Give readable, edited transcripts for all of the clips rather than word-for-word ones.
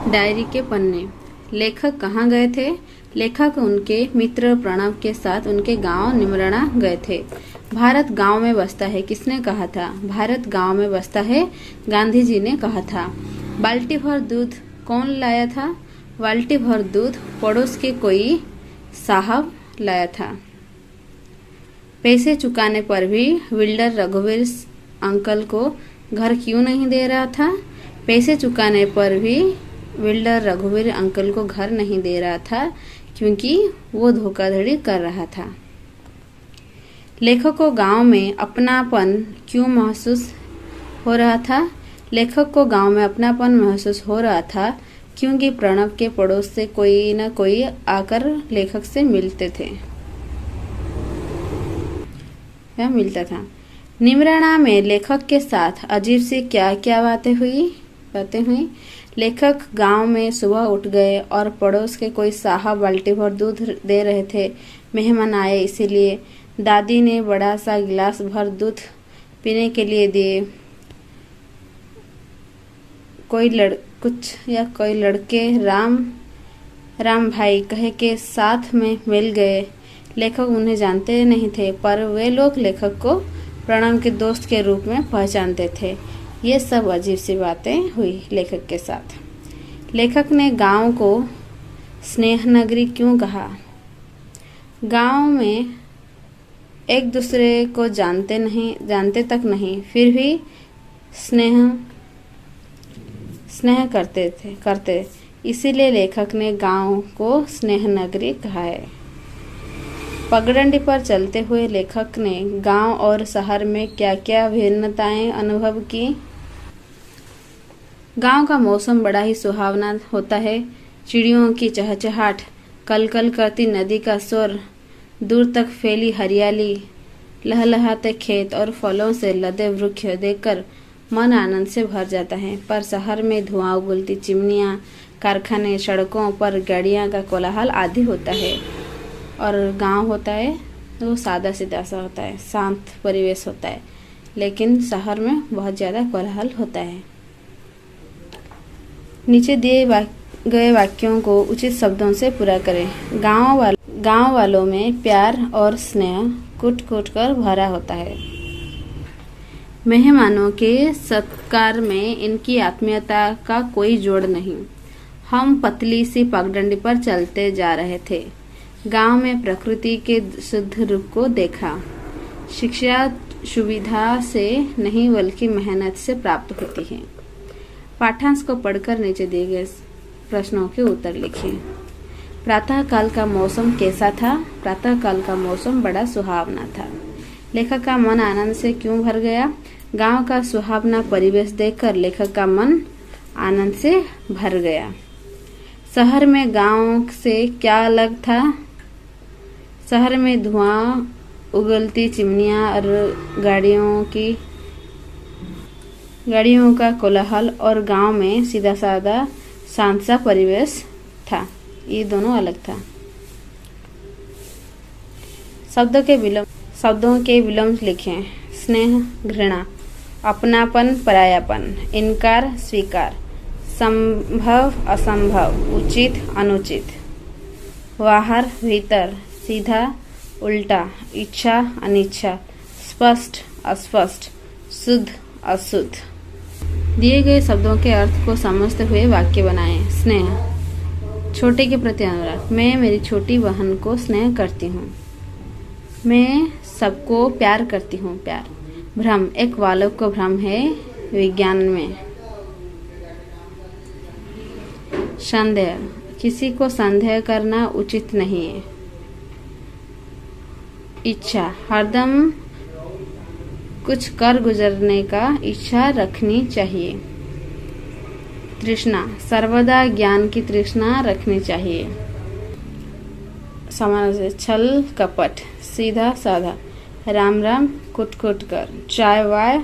Diary के पन्ने। लेखक कहाँ गए थे? लेखक उनके मित्र प्रणव के साथ उनके गांव निमराना गए थे। भारत गांव में बसता है, किसने कहा था? भारत गांव में बसता है, गांधी जी ने कहा था। बाल्टी भर दूध कौन लाया था? बाल्टी भर दूध पड़ोस के कोई साहब लाया था। पैसे चुकाने पर भी बिल्डर रघुवीर अंकल को घर क्यों नहीं दे रहा था? पैसे चुकाने पर भी बिल्डर रघुवीर अंकल को घर नहीं दे रहा था क्योंकि वो धोखाधड़ी कर रहा था। लेखक को गांव में अपनापन क्यों महसूस हो रहा था? लेखक को गांव में अपनापन महसूस हो रहा था क्योंकि प्रणव के पड़ोस से कोई न कोई आकर लेखक से मिलते थे या मिलता था। निमराना में लेखक के साथ अजीब सी क्या क्या बातें हुई। लेखक गांव में सुबह उठ गए और पड़ोस के कोई साहब बाल्टी भर दूध दे रहे थे। मेहमान आए, इसीलिए दादी ने बड़ा सा गिलास भर दूध पीने के लिए दिए। कोई लड़के राम भाई कहे के साथ में मिल गए। लेखक उन्हें जानते नहीं थे, पर वे लोग लेखक को प्रणव के दोस्त के रूप में पहचानते थे। ये सब अजीब सी बातें हुई लेखक के साथ। लेखक ने गांव को स्नेह नगरी क्यों कहा? गांव में एक दूसरे को जानते तक नहीं, फिर भी स्नेह करते। इसीलिए लेखक ने गांव को स्नेह नगरी कहा है। पगडंडी पर चलते हुए लेखक ने गांव और शहर में क्या क्या भिन्नताएं अनुभव की। गांव का मौसम बड़ा ही सुहावना होता है। चिड़ियों की चहचहाट, कलकल करती नदी का शोर, दूर तक फैली हरियाली, लहलहाते खेत और फलों से लदे वृक्ष देखकर मन आनंद से भर जाता है। पर शहर में धुआं उगलती चिमनियां, कारखाने, सड़कों पर गाड़ियां का कोलाहल आदि होता है। और गांव होता है तो सादा सीधा सा होता है, शांत परिवेश होता है। लेकिन शहर में बहुत ज़्यादा कोलाहल होता है। नीचे दिए गए वाक्यों को उचित शब्दों से पूरा करें। गांव वालों में प्यार और स्नेह कूट कर भरा होता है। मेहमानों के सत्कार में इनकी आत्मीयता का कोई जोड़ नहीं। हम पतली सी पगडंडी पर चलते जा रहे थे। गांव में प्रकृति के शुद्ध रूप को देखा। शिक्षा सुविधा से नहीं बल्कि मेहनत से प्राप्त होती है। पाठांश को पढ़कर नीचे दिए गए प्रश्नों के उत्तर लिखिए। प्रातः काल का मौसम कैसा था? प्रातः काल का मौसम बड़ा सुहावना था। लेखक का मन आनंद से क्यों भर गया? गांव का सुहावना परिवेश देखकर लेखक का मन आनंद से भर गया। शहर में गांव से क्या अलग था? शहर में धुआं, उगलती चिमनियां और गाड़ियों का कोलाहल, और गांव में सीधा सादा शांत सा परिवेश था। ये दोनों अलग था। शब्दों के विलोम लिखें। स्नेह, घृणा, अपनापन, परायापन, इनकार, स्वीकार, संभव, असंभव, उचित, अनुचित, बाहर, भीतर, सीधा, उल्टा, इच्छा, अनिच्छा, स्पष्ट, अस्पष्ट, शुद्ध, अशुद्ध। दिए गए शब्दों के अर्थ को समझते हुए वाक्य बनाएं। स्नेह, छोटे के प्रति अनुराग। मैं मेरी छोटी बहन को स्नेह करती हूँ। मैं सबको प्यार करती हूँ। प्यार। भ्रम, एक बालक को भ्रम है विज्ञान में। संदेह, किसी को संदेह करना उचित नहीं है। इच्छा, हरदम कुछ कर गुजरने का इच्छा रखनी चाहिए। तृष्णा, सर्वदा ज्ञान की तृष्णा रखनी चाहिए। समानार्थक, छल कपट, सीधा साधा, राम राम, कुट कर, चाय वाय,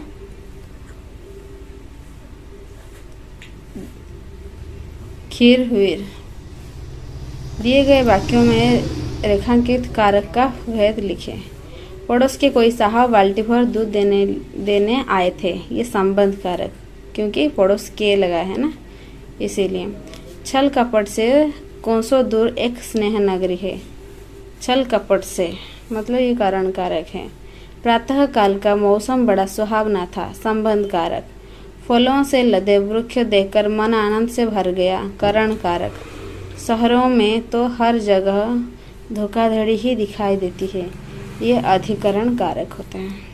खीर वीर। दिए गए वाक्यों में रेखांकित कारक का भेद लिखें। पड़ोस के कोई साहब बाल्टी भर दूध देने आए थे। ये संबंध कारक, क्योंकि पड़ोस के लगा है ना, इसीलिए। छल कपट से कोसों दूर एक स्नेह नगरी है। छल कपट से मतलब ये कारण कारक है। प्रातः काल का मौसम बड़ा सुहावना था। संबंध कारक, फलों से लदे वृक्ष देखकर मन आनंद से भर गया। करण कारक, शहरों में तो हर जगह धोखाधड़ी ही दिखाई देती है। ये अधिकरण कारक होते हैं।